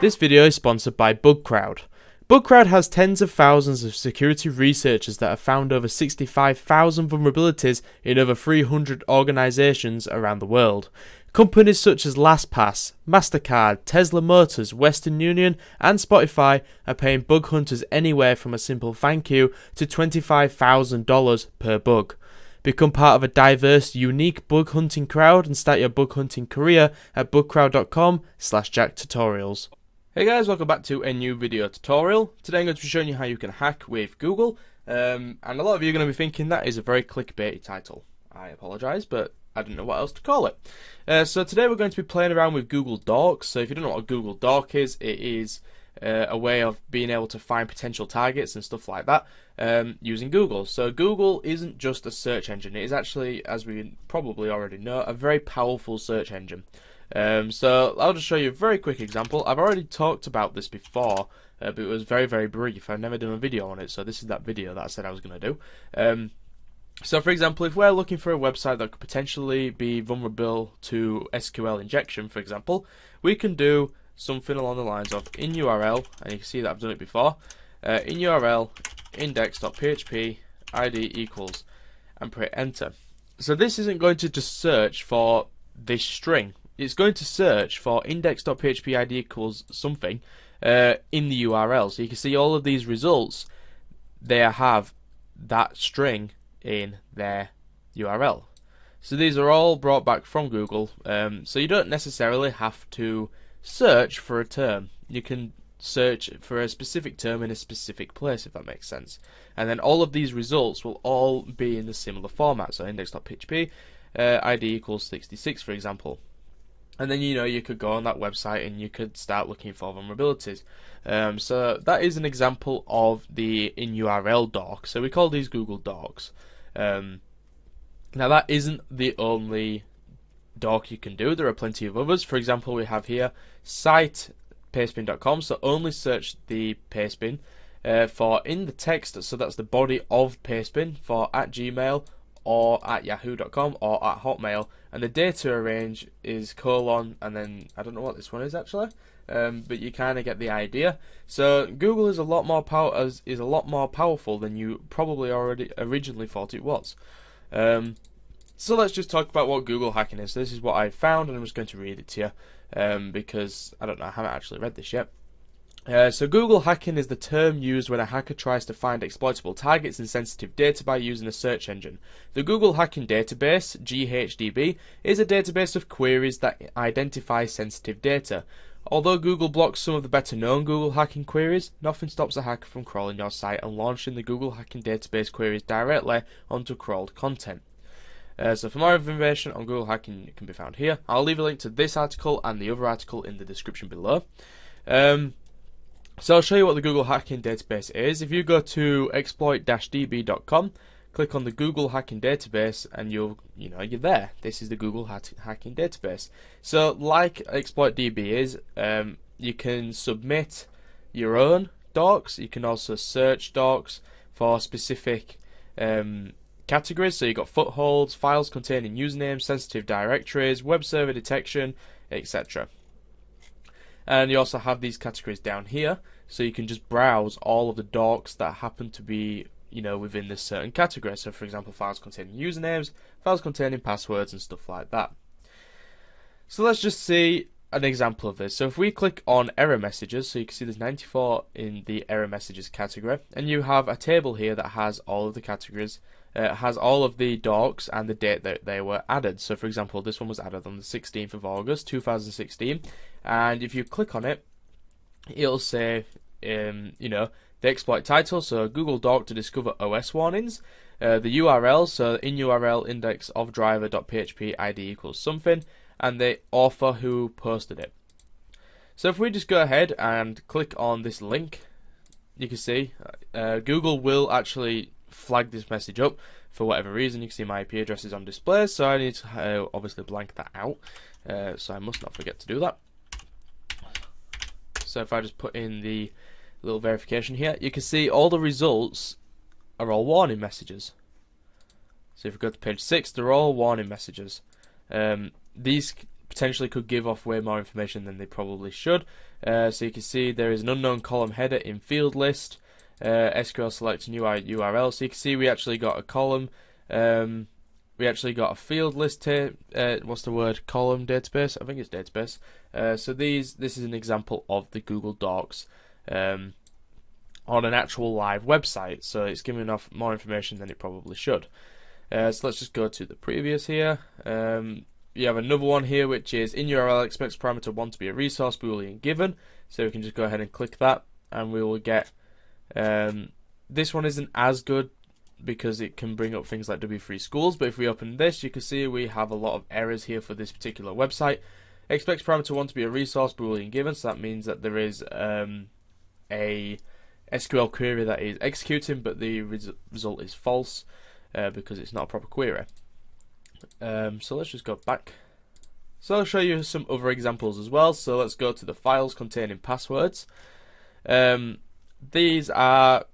This video is sponsored by Bugcrowd. Bugcrowd has tens of thousands of security researchers that have found over 65,000 vulnerabilities in over 300 organizations around the world. Companies such as LastPass, MasterCard, Tesla Motors, Western Union and Spotify are paying bug hunters anywhere from a simple thank you to $25,000 per bug. Become part of a diverse, unique bug hunting crowd and start your bug hunting career at bugcrowd.com/jacktutorials. Hey guys, welcome back to a new video tutorial. Today I'm going to be showing you how you can hack with Google. And a lot of you are going to be thinking that is a very clickbaity title. I apologise, but I didn't know what else to call it. So today we're going to be playing around with Google Docs. So if you don't know what a Google Doc is, it is a way of being able to find potential targets and stuff like that using Google. So Google isn't just a search engine. It is actually, as we probably already know, a very powerful search engine. So I'll just show you a very quick example. I've already talked about this before, but it was very, very brief. I've never done a video on it, so this is that video that I said I was going to do. So for example, if we're looking for a website that could potentially be vulnerable to SQL injection, for example, we can do something along the lines of in URL, and you can see that I've done it before, in URL index.php id equals, and press enter. So this isn't going to just search for this string. It's going to search for index.php id equals something in the URL. So you can see all of these results, they have that string in their URL. So these are all brought back from Google. So you don't necessarily have to search for a term. You can search for a specific term in a specific place, if that makes sense. And then all of these results will all be in a similar format. So index.php id equals 66, for example. And then you could go on that website and you could start looking for vulnerabilities. So that is an example of the in URL doc. So we call these Google Docs. Now that isn't the only doc you can do. There are plenty of others. For example, we have here site pastebin.com. So only search the pastebin for in the text. So that's the body of pastebin for at Gmail or at yahoo.com or at Hotmail, and the data range is colon, and then I don't know what this one is actually, but you kind of get the idea. So Google is a lot more powerful than you probably already originally thought it was. So let's just talk about what Google hacking is. This is what I found, and I'm just going to read it to you because I don't know, I haven't actually read this yet. So Google hacking is the term used when a hacker tries to find exploitable targets and sensitive data by using a search engine. The Google Hacking Database, GHDB, is a database of queries that identify sensitive data. Although Google blocks some of the better known Google hacking queries, nothing stops a hacker from crawling your site and launching the Google Hacking Database queries directly onto crawled content. So for more information on Google hacking, it can be found here. I'll leave a link to this article and the other article in the description below. So I'll show you what the Google Hacking Database is. If you go to exploit-db.com, click on the Google Hacking Database, and you're there. This is the Google Hacking Database. So like ExploitDB is, you can submit your own docs. You can also search docs for specific categories. So you've got footholds, files containing usernames, sensitive directories, web server detection, etc. And you also have these categories down here, so you can just browse all of the docs that happen to be, within this certain category. So for example, files containing usernames, files containing passwords and stuff like that. So let's just see an example of this. So if we click on error messages, so you can see there's 94 in the error messages category, and you have a table here that has all of the categories. Has all of the docs and the date that they were added. So for example, this one was added on the 16th of August 2016, and if you click on it, it'll say the exploit title, so Google Doc to discover OS warnings, the URL, so in URL index of driver.php id equals something, and the author who posted it. So if we just go ahead and click on this link, you can see Google will actually flag this message up for whatever reason. You can see my IP address is on display, so I need to obviously blank that out, so I must not forget to do that. So if I just put in the little verification here, you can see all the results are all warning messages. So if we go to page 6, they're all warning messages. These potentially could give off way more information than they probably should. So you can see there is an unknown column header in field list. SQL select new URL. So you can see we actually got a column. We actually got a field list column database. I think it's database. So this is an example of the Google Docs on an actual live website. So it's giving off more information than it probably should. So let's just go to the previous here. You have another one here, which is in URL expects parameter 1 to be a resource boolean given. So we can just go ahead and click that, and we will get. This one isn't as good because it can bring up things like W3 schools, but if we open this, you can see we have a lot of errors here for this particular website. Expects parameter 1 to be a resource boolean given, so that means that there is a SQL query that is executing, but the result is false because it's not a proper query. So let's just go back. So I'll show you some other examples as well. So let's go to the files containing passwords. These are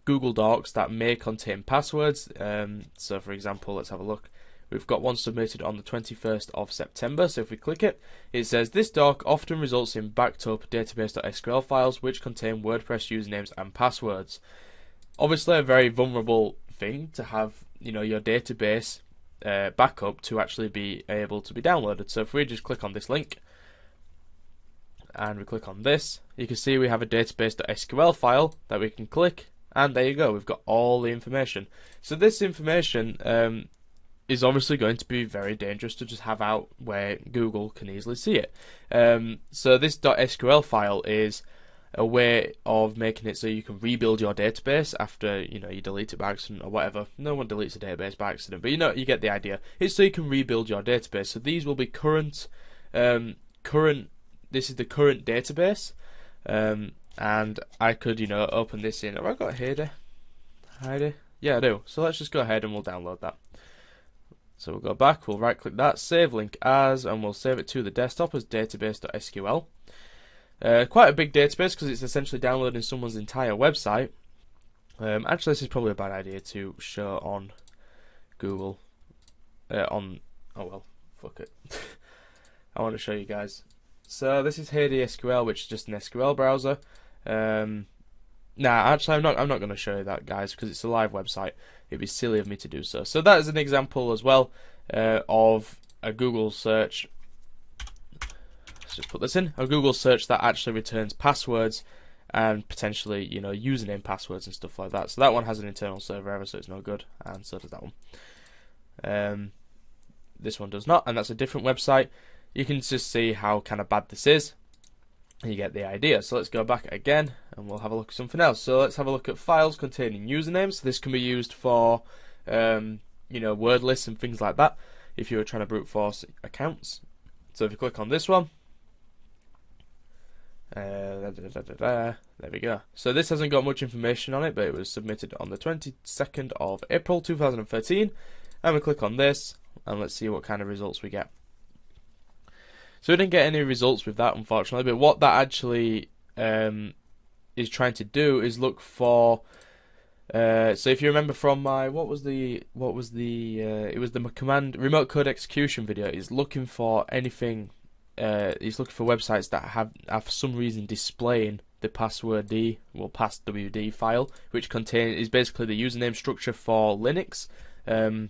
Google Docs that may contain passwords. So for example, let's have a look. We've got one submitted on the 21st of September. So if we click it, it says this doc often results in backed up database.sql files which contain WordPress usernames and passwords. Obviously a very vulnerable thing to have, your database backup to actually be able to be downloaded. So if we just click on this link and we click on this, you can see we have a database.sql file that we can click, and there you go, we've got all the information. So this information is obviously going to be very dangerous to just have out where Google can easily see it. So this .sql file is a way of making it so you can rebuild your database after you delete it by accident or whatever. No one deletes a database by accident, but you get the idea. It's so you can rebuild your database. So these will be current. This is the current database, and I could open this in. Have I got Heidi? Yeah, I do. So let's just go ahead and we'll download that. So we'll go back. We'll right click that, save link as, and we'll save it to the desktop as database.sql. Quite a big database because it's essentially downloading someone's entire website. Actually, this is probably a bad idea to show on Google. Oh well, fuck it. I want to show you guys. So this is Heidi SQL, which is just an SQL browser. Actually, I'm not going to show you that, guys, because it's a live website. It'd be silly of me to do so. So that is an example as well of a Google search. Let's just put this in. A Google search that actually returns passwords and potentially, username passwords and stuff like that. So that one has an internal server error, so it's no good, and so does that one. This one does not, and that's a different website. You can just see how kind of bad this is. You get the idea. So let's go back again, and we'll have a look at something else. So let's have a look at files containing usernames. So this can be used for, word lists and things like that, if you were trying to brute force accounts. So if you click on this one, there we go. So this hasn't got much information on it, but it was submitted on the 22nd of April 2013. And we click on this, and let's see what kind of results we get. So we didn't get any results with that, unfortunately. But what that actually is trying to do is look for. So if you remember from my it was the command remote code execution video. It's looking for anything. He's looking for websites that have for some reason displaying the passwd file, which is basically the username structure for Linux, and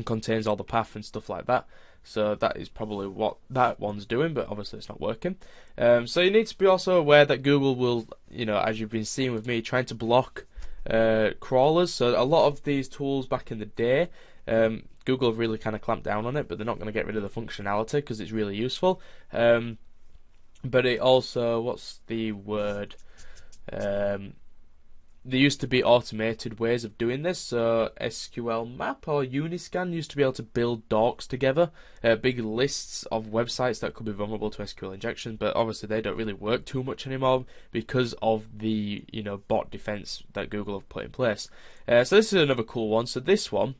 contains all the path and stuff like that. So that is probably what that one's doing, but obviously it's not working. So you need to be also aware that Google will, as you've been seeing with me, trying to block crawlers. So a lot of these tools back in the day, Google have really kind of clamped down on it, but they're not going to get rid of the functionality because it's really useful. But it also, what's the word? There used to be automated ways of doing this. So SQL Map or Uniscan used to be able to build docs together, big lists of websites that could be vulnerable to SQL injection. But obviously they don't really work too much anymore because of the bot defense that Google have put in place. So this is another cool one. So this one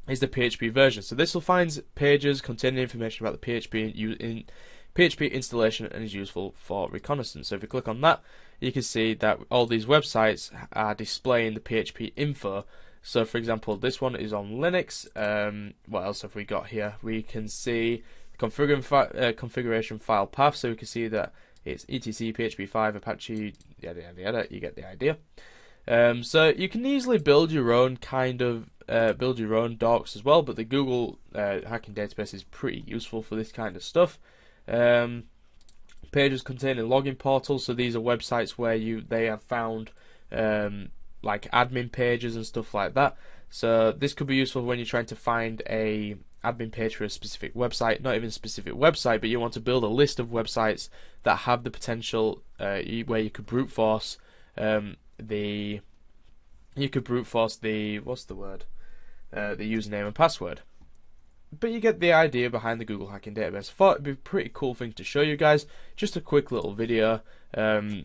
is the PHP version. So this will find pages containing information about the PHP installation and is useful for reconnaissance. So if you click on that, you can see that all these websites are displaying the PHP info. So for example, this one is on Linux. What else have we got here? We can see configuration file path, so we can see that it's etc php5 apache yada yada yada. You get the idea. So you can easily build your own docs as well, but the Google hacking database is pretty useful for this kind of stuff. Pages containing login portals, so these are websites where they have found like admin pages and stuff like that. So this could be useful when you're trying to find a admin page for a specific website, not even a specific website, but you want to build a list of websites that have the potential where you could brute force the username and password. But you get the idea behind the Google hacking database. I thought it'd be a pretty cool thing to show you guys. Just a quick little video,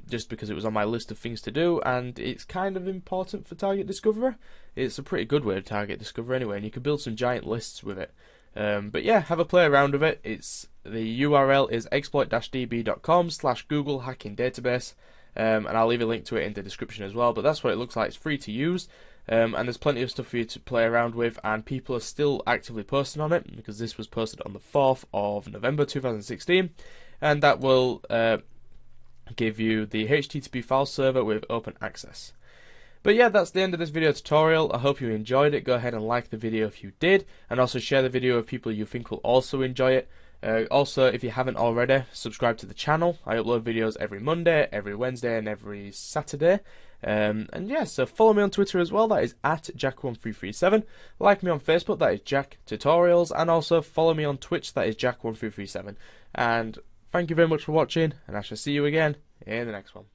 just because it was on my list of things to do, and it's kind of important for target discovery. It's a pretty good way to target discovery anyway, and you can build some giant lists with it. But yeah, have a play around with it. The URL is exploit-db.com/Google hacking database, and I'll leave a link to it in the description as well. But that's what it looks like. It's free to use. And there's plenty of stuff for you to play around with, and people are still actively posting on it, because this was posted on the 4th of November 2016, and that will give you the HTTP file server with open access. But yeah, that's the end of this video tutorial. I hope you enjoyed it. Go ahead and like the video if you did, and also share the video with people you think will also enjoy it. Also, if you haven't already, subscribe to the channel. I upload videos every Monday, every Wednesday, and every Saturday. And yeah, so follow me on Twitter as well. That is @Jack1337. Like me on Facebook. That is Jack Tutorials, and also follow me on Twitch. That is Jack1337. And thank you very much for watching, and I shall see you again in the next one.